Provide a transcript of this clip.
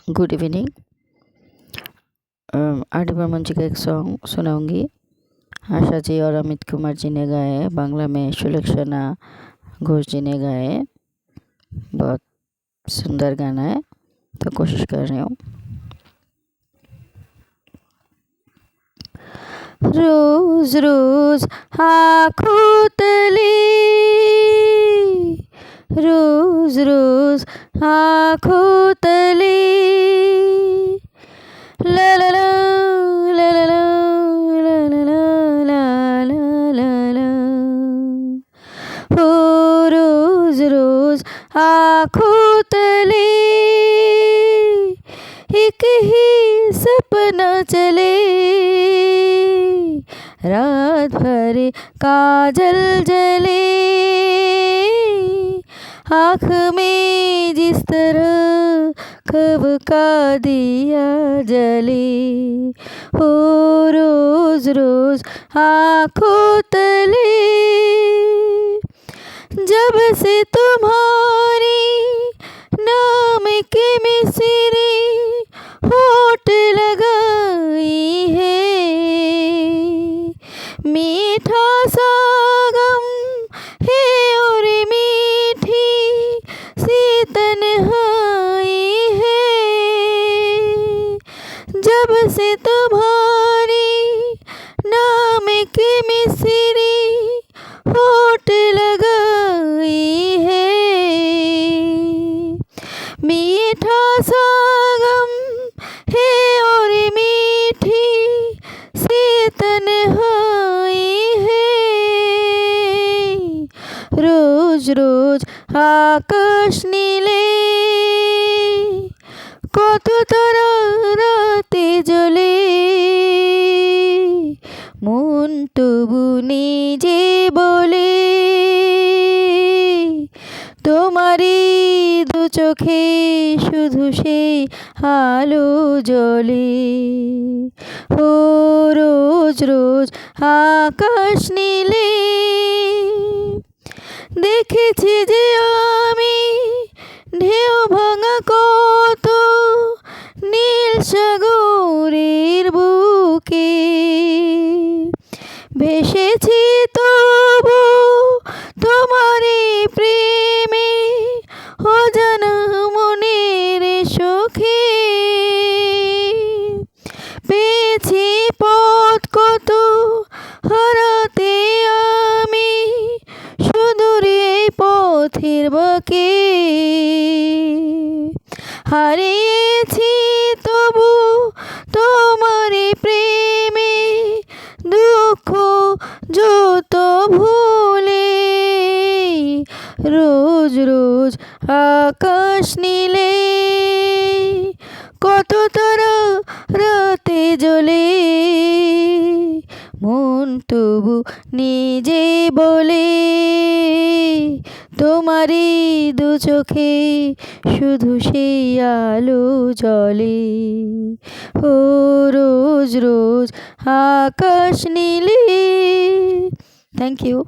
Good evening. R D Burman ji का एक song सुनाऊंगी। Asha ji और अमित कुमार जी ने गाए हैं, बांग्ला में सुलक्षणा घोष जी ने गाए हैं। बहुत सुंदर गाना है, तो कोशिश कर रही हूँ। रोज रोज आँखों तले, रोज रोज आँखों तले, ला ला ला ला ला ला ला ला ला ला ला, ओ रोज रोज आँखों तले एक ही सपना चले, रात भर काजल जले, आँख में जिस तरह कब का दिया जले, ओ रोज रोज आँखों तले। जब से तुम्हारी नाम के मिसरी होठ लगाई है, मीठा सा गम है और मीठी सी तन्हाई है। जब से तुम्हारी नाम की मिसरी होठ लगाई है, मीठा सा गम है और मीठी सी तन्हाई है। रोज रोज आकाश नीले, কত তারা রাতে জ্বলে, মন তবু নিজে বলে তোমারই দু চোখে শুধু সেই আলো জ্বলে, ও রোজ রোজ আকাশ নীলে। দেখেছি যে আমি ঢেউ ভাঙা কত নীল সাগরের বুকে, ভেসেছি তবু তোমারই প্রেমে অজানা মনের সুখে, পেয়েছি পথ কত হারাতে আমি সুদূর এই পথের বাঁকে, হারিয়েছি তবু তোমার প্রেমে দুঃখ যত ভুলে, রোজ রোজ আকাশ নীলে, কত তারা রাতে জ্বলে, মন তবু নিজে বলে তোমারই দু চোখে শুধু সেই আলো জ্বলে, ও রোজ রোজ আকাশ নীলে। Thank you.